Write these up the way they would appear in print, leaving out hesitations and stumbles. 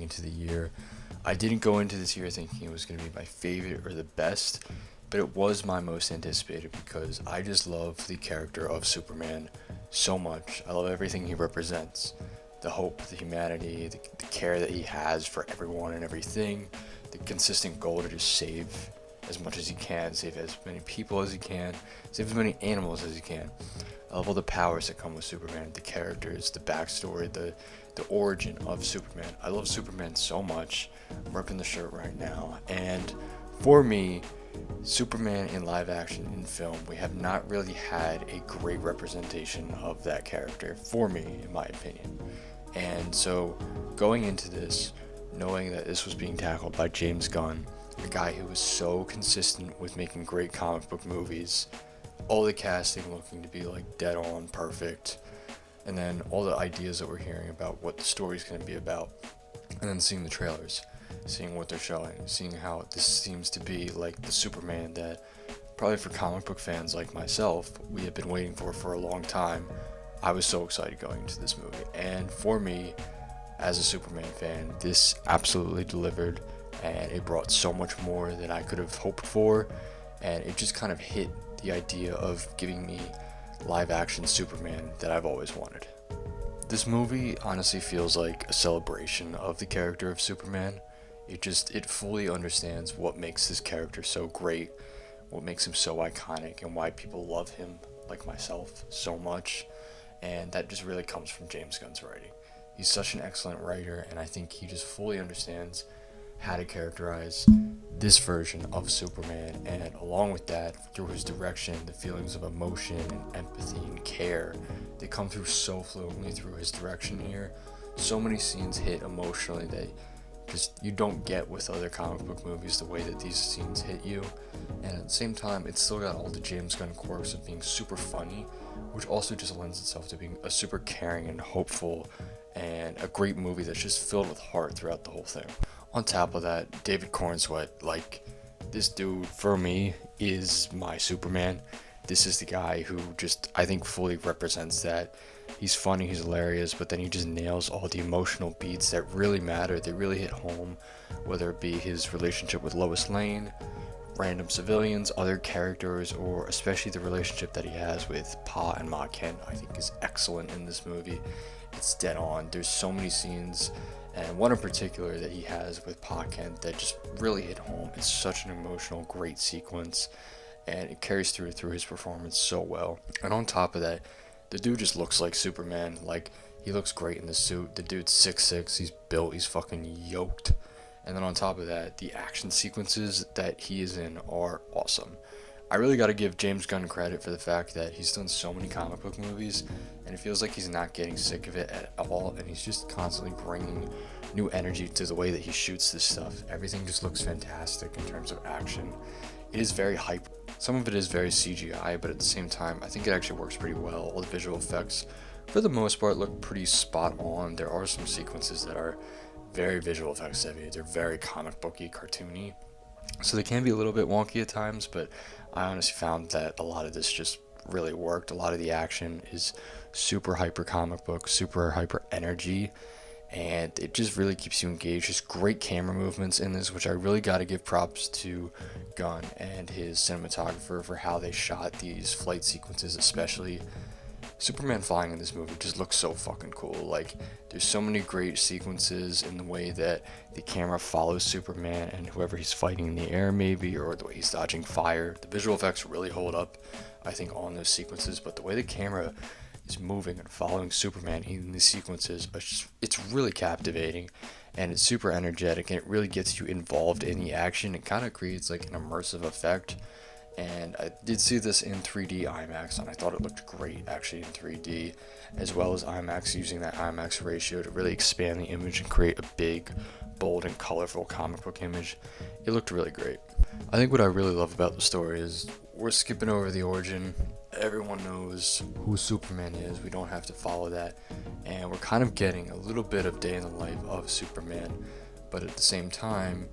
into the year. I didn't go into this year thinking it was going to be my favorite or the best, but it was my most anticipated because I just love the character of Superman so much. I love everything he represents. The hope, the humanity, the care that he has for everyone and everything, the consistent goal to just save as much as he can, save as many people as he can, save as many animals as he can. I love all the powers that come with Superman, the characters, the backstory, the origin of Superman. I love Superman so much. I'm ripping the shirt right now. And for me, Superman in live action in film, we have not really had a great representation of that character, for me, in my opinion. And so going into this, knowing that this was being tackled by James Gunn, a guy who was so consistent with making great comic book movies, all the casting looking to be like dead on perfect, and then all the ideas that we're hearing about what the story's going to be about, and then seeing the trailers, seeing what they're showing, seeing how this seems to be like the Superman that probably for comic book fans like myself, we have been waiting for a long time. I was so excited going into this movie, and for me, as a Superman fan, this absolutely delivered, and it brought so much more than I could have hoped for, and it just kind of hit the idea of giving me live action Superman that I've always wanted. This movie honestly feels like a celebration of the character of Superman. It fully understands what makes this character so great, what makes him so iconic, and why people love him, like myself, so much. And that just really comes from James Gunn's writing. He's such an excellent writer, and I think he just fully understands how to characterize this version of Superman, and along with that, through his direction, the feelings of emotion and empathy and care, they come through so fluently through his direction here. So many scenes hit emotionally that just you don't get with other comic book movies, the way that these scenes hit you. And at the same time, it's still got all the James Gunn quirks of being super funny, which also just lends itself to being a super caring and hopeful and a great movie that's just filled with heart throughout the whole thing. On top of that, David Cornsweet, like, this dude for me is my Superman. This is the guy who just, I think, fully represents that. He's funny, he's hilarious, but then he just nails all the emotional beats that really matter, they really hit home, whether it be his relationship with Lois Lane, random civilians, other characters, or especially the relationship that he has with Pa and Ma Kent, I think is excellent in this movie. It's dead on. There's so many scenes, and one in particular that he has with Pa Kent that just really hit home. It's such an emotional, great sequence, and it carries through his performance so well. And on top of that, the dude just looks like Superman. Like, he looks great in the suit. The dude's 6'6", he's built, he's fucking yoked. And then on top of that, the action sequences that he is in are awesome. I really got to give James Gunn credit for the fact that he's done so many comic book movies, and it feels like he's not getting sick of it at all, and he's just constantly bringing new energy to the way that he shoots this stuff. Everything just looks fantastic in terms of action. It is very hype. Some of it is very CGI, but at the same time, I think it actually works pretty well. All the visual effects, for the most part, look pretty spot on. There are some sequences that are very visual effects heavy. They're very comic booky, cartoony. So they can be a little bit wonky at times, but I honestly found that a lot of this just really worked. A lot of the action is super hyper comic book, super hyper energy, and it just really keeps you engaged. Just great camera movements in this, which I really got to give props to Gunn and his cinematographer for how they shot these flight sequences, especially. Superman flying in this movie just looks so fucking cool. Like, there's so many great sequences in the way that the camera follows Superman and whoever he's fighting in the air maybe, or the way he's dodging fire. The visual effects really hold up, I think, on those sequences, but the way the camera is moving and following Superman in these sequences, it's really captivating, and it's super energetic, and it really gets you involved in the action. It kind of creates like an immersive effect. And I did see this in 3D IMAX, and I thought it looked great actually in 3D, as well as IMAX, using that IMAX ratio to really expand the image and create a big, bold, and colorful comic book image. It looked really great. I think what I really love about the story is we're skipping over the origin. Everyone knows who Superman is. We don't have to follow that. And we're kind of getting a little bit of day in the life of Superman, but at the same time,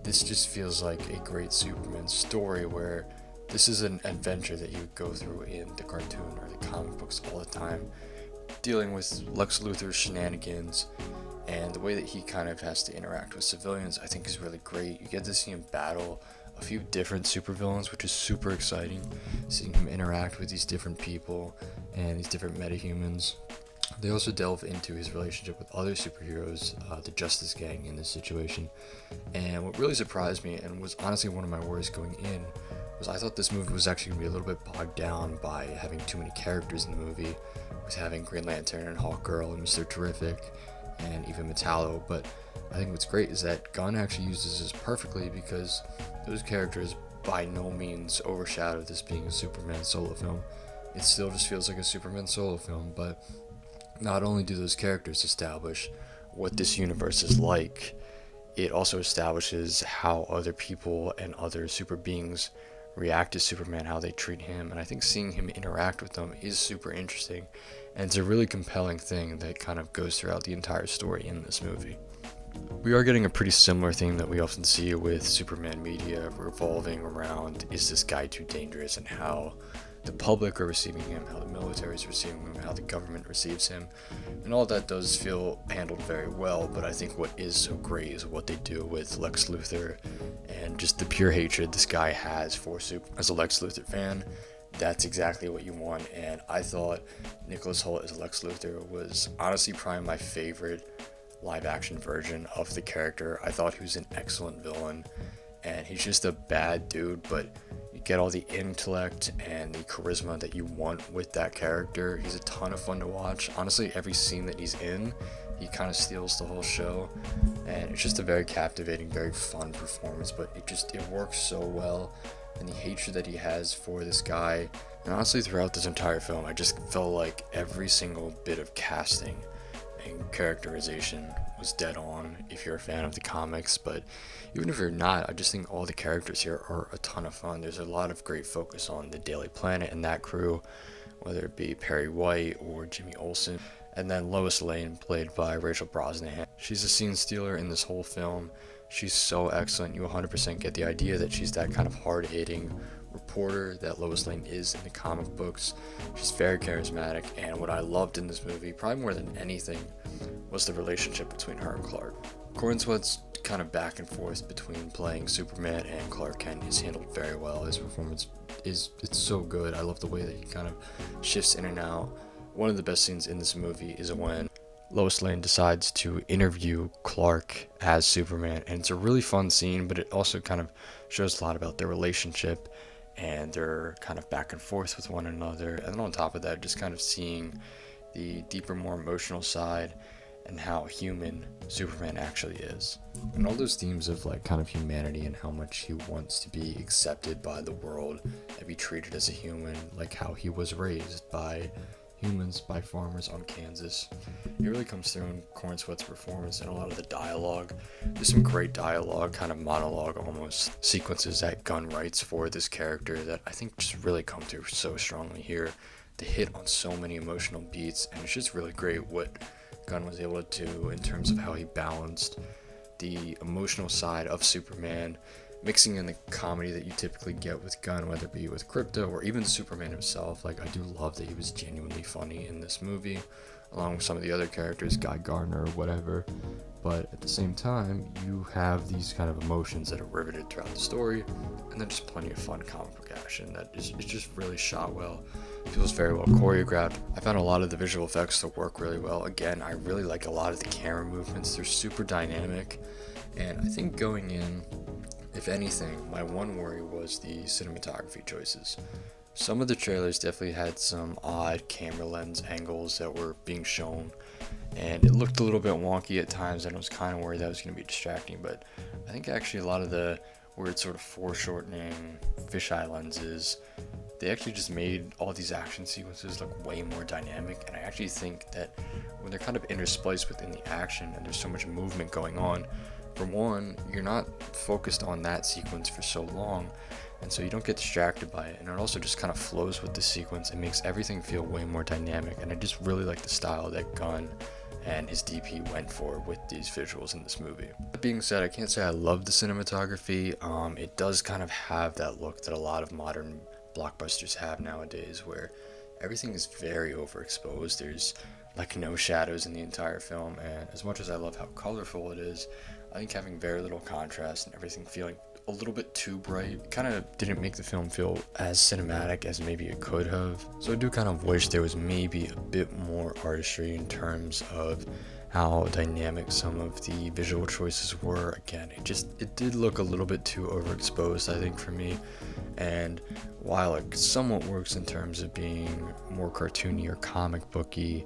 this just feels like a great Superman story where this is an adventure that you would go through in the cartoon or the comic books all the time. dealing with Lex Luthor's shenanigans and the way that he kind of has to interact with civilians, I think is really great. You get to see him battle a few different supervillains, which is super exciting. Seeing him interact with these different people and these different metahumans. They also delve into his relationship with other superheroes, the Justice Gang in this situation. And what really surprised me, and was honestly one of my worries going in, was I thought this movie was actually going to be a little bit bogged down by having too many characters in the movie, with having Green Lantern and Hawkgirl and Mr. Terrific and even Metallo. But I think what's great is that Gunn actually uses this perfectly, because those characters by no means overshadow this being a Superman solo film. It still just feels like a Superman solo film, but not only do those characters establish what this universe is like, it also establishes how other people and other super beings react to Superman, how they treat him, and I think seeing him interact with them is super interesting, and it's a really compelling thing that kind of goes throughout the entire story in this movie. We are getting a pretty similar theme that we often see with Superman media revolving around, is this guy too dangerous, and how the public are receiving him, how the military is receiving him, how the government receives him, and all that does feel handled very well. But I think what is so great is what they do with Lex Luthor, and just the pure hatred this guy has for As a Lex Luthor fan, that's exactly what you want. And I thought Nicholas Hoult as Lex Luthor was honestly probably my favorite live action version of the character. I thought he was an excellent villain, and he's just a bad dude, but you get all the intellect and the charisma that you want with that character. He's a ton of fun to watch. Honestly, every scene that he's in, he kind of steals the whole show, and it's just a very captivating, very fun performance, but it works so well. And the hatred that he has for this guy, and honestly throughout this entire film, I just felt like every single bit of casting and characterization was dead on if you're a fan of the comics. But even if you're not, I just think all the characters here are a ton of fun. There's a lot of great focus on the Daily Planet and that crew, whether it be Perry White or Jimmy Olsen. And then Lois Lane, played by Rachel Brosnahan. She's a scene stealer in this whole film. She's so excellent. You 100% get the idea that she's that kind of hard-hitting reporter that Lois Lane is in the comic books. She's very charismatic, and what I loved in this movie, probably more than anything, was the relationship between her and Clark. Cornsweat's kind of back and forth between playing Superman and Clark Kent is handled very well. His performance it's so good. I love the way that he kind of shifts in and out. One of the best scenes in this movie is when Lois Lane decides to interview Clark as Superman, and it's a really fun scene, but it also kind of shows a lot about their relationship and their kind of back and forth with one another. And then on top of that, just kind of seeing the deeper, more emotional side and how human Superman actually is. And all those themes of like kind of humanity and how much he wants to be accepted by the world and be treated as a human, like how he was raised by humans, by farmers on Kansas. It really comes through in Cornsweat's performance and a lot of the dialogue. There's some great dialogue, kind of monologue almost, sequences that Gunn writes for this character that I think just really come through so strongly here. They hit on so many emotional beats, and it's just really great what Gunn was able to do in terms of how he balanced the emotional side of Superman, mixing in the comedy that you typically get with Gunn, whether it be with Krypto or even Superman himself. Like, I do love that he was genuinely funny in this movie, along with some of the other characters, Guy Gardner or whatever. But at the same time, you have these kind of emotions that are riveted throughout the story, and then just plenty of fun comic book action that is it's just really shot well. It feels very well choreographed. I found a lot of the visual effects to work really well. Again, I really like a lot of the camera movements. They're super dynamic, and I think going in, if anything, my one worry was the cinematography choices. Some of the trailers definitely had some odd camera lens angles that were being shown, and it looked a little bit wonky at times, and I was kind of worried that was going to be distracting. But I think actually a lot of the weird sort of foreshortening fisheye lenses, they actually just made all these action sequences look way more dynamic. And I actually think that when they're kind of interspliced within the action and there's so much movement going on, for one, you're not focused on that sequence for so long, and so you don't get distracted by it, and it also just kind of flows with the sequence and makes everything feel way more dynamic. And I just really like the style that Gunn and his DP went for with these visuals in this movie. That being said, I can't say I love the cinematography. It does kind of have that look that a lot of modern blockbusters have nowadays, where everything is very overexposed. There's like no shadows in the entire film. And as much as I love how colorful it is, I think having very little contrast and everything feeling a little bit too bright kind of didn't make the film feel as cinematic as maybe it could have. So I do kind of wish there was maybe a bit more artistry in terms of how dynamic some of the visual choices were. Again, it did look a little bit too overexposed, I think, for me. And while it somewhat works in terms of being more cartoony or comic booky,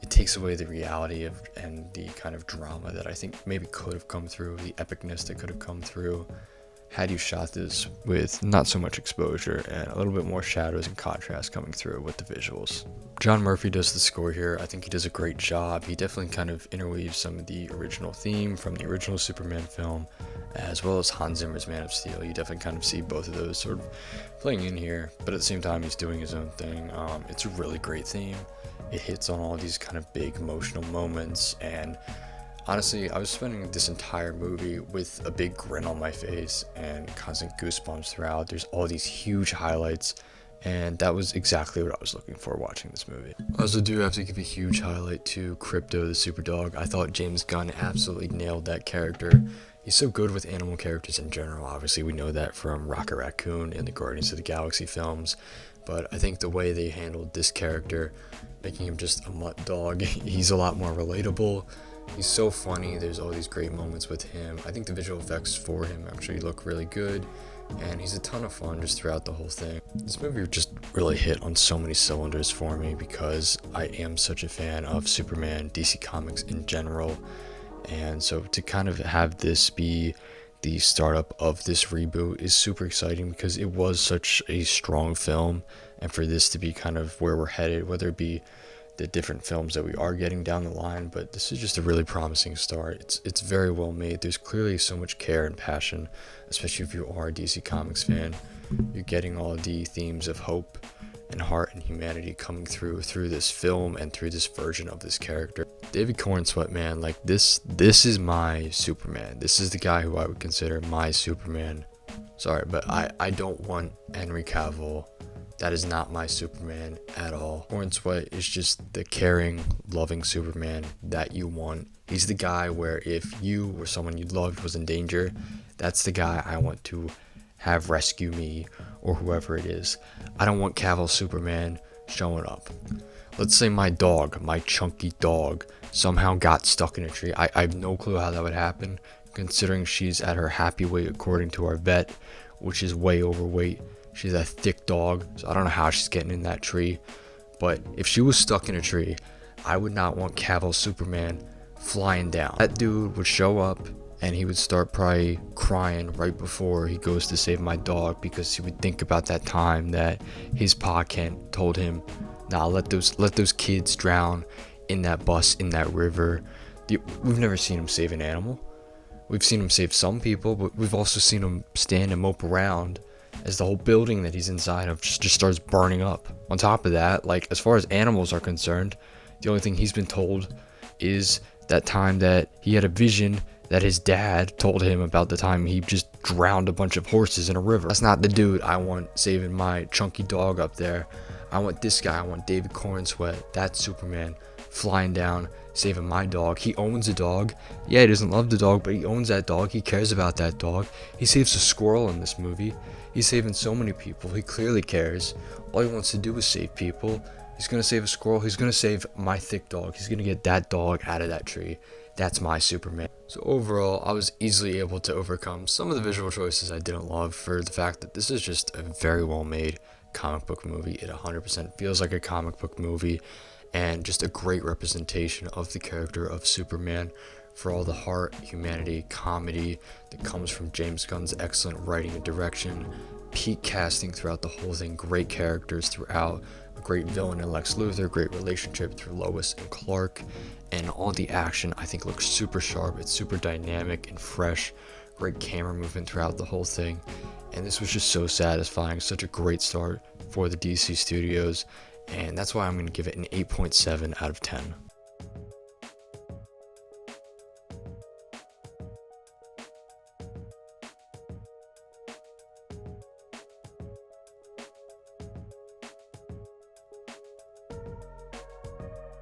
it takes away the reality of and the kind of drama that I think maybe could have come through, the epicness that could have come through had you shot this with not so much exposure and a little bit more shadows and contrast coming through with the visuals. John Murphy does the score here. I think he does a great job. He definitely kind of interweaves some of the original theme from the original Superman film, as well as Hans Zimmer's Man of Steel. You definitely kind of see both of those sort of playing in here, but at the same time he's doing his own thing. It's a really great theme. It hits on all these kind of big emotional moments, and honestly, I was spending this entire movie with a big grin on my face and constant goosebumps throughout. There's all these huge highlights, and that was exactly what I was looking for watching this movie. I also do have to give a huge highlight to Krypto the Superdog. I thought James Gunn absolutely nailed that character. He's so good with animal characters in general. Obviously, we know that from Rocket Raccoon in the Guardians of the Galaxy films, but I think the way they handled this character, making him just a mutt dog, he's a lot more relatable. He's so funny. There's all these great moments with him. I think the visual effects for him actually look really good, and he's a ton of fun just throughout the whole thing. This movie just really hit on so many cylinders for me because I am such a fan of Superman, DC Comics in general, and so to kind of have this be the startup of this reboot is super exciting because it was such a strong film, and for this to be kind of where we're headed, whether it be the different films that we are getting down the line, but this is just a really promising start. It's very well made. There's clearly so much care and passion, especially if you are a DC Comics fan. You're getting all the themes of hope and heart and humanity coming through this film and through this version of this character. David Cornsweet, man, like this is my Superman. This is the guy who I would consider my Superman. Sorry, but I don't want Henry Cavill. That is not my Superman at all. Cornsweet is just the caring, loving Superman that you want. He's the guy where if you or someone you loved was in danger, that's the guy I want to have rescue me or whoever it is. I don't want Cavill Superman showing up. Let's say my dog, my chunky dog, somehow got stuck in a tree. I have no clue how that would happen, considering she's at her happy weight according to our vet, which is way overweight. She's a thick dog, so I don't know how she's getting in that tree. But if she was stuck in a tree, I would not want Cavill Superman flying down. That dude would show up and he would start probably crying right before he goes to save my dog, because he would think about that time that his pa Kent told him, nah, let those kids drown in that bus, in that river. We've never seen him save an animal. We've seen him save some people, but we've also seen him stand and mope around as the whole building that he's inside of just starts burning up. On top of that, like, as far as animals are concerned, the only thing he's been told is that time that he had a vision that his dad told him about, the time he just drowned a bunch of horses in a river. That's not the dude I want saving my chunky dog up there. I want this guy. I want David Cornsweet. That's Superman flying down, saving my dog. He owns a dog. Yeah, he doesn't love the dog, but he owns that dog. He cares about that dog. He saves a squirrel in this movie. He's saving so many people. He clearly cares. All he wants to do is save people. He's going to save a squirrel. He's going to save my thick dog. He's going to get that dog out of that tree. That's my Superman. So overall, I was easily able to overcome some of the visual choices I didn't love for the fact that this is just a very well made comic book movie. It 100% feels like a comic book movie, and just a great representation of the character of Superman, for all the heart, humanity, comedy that comes from James Gunn's excellent writing and direction, peak casting throughout the whole thing, great characters throughout, a great villain in Lex Luthor, great relationship through Lois and Clark, and all the action I think looks super sharp. It's super dynamic and fresh, great camera movement throughout the whole thing, and this was just so satisfying, such a great start for the DC studios, and that's why I'm going to give it an 8.7 out of 10.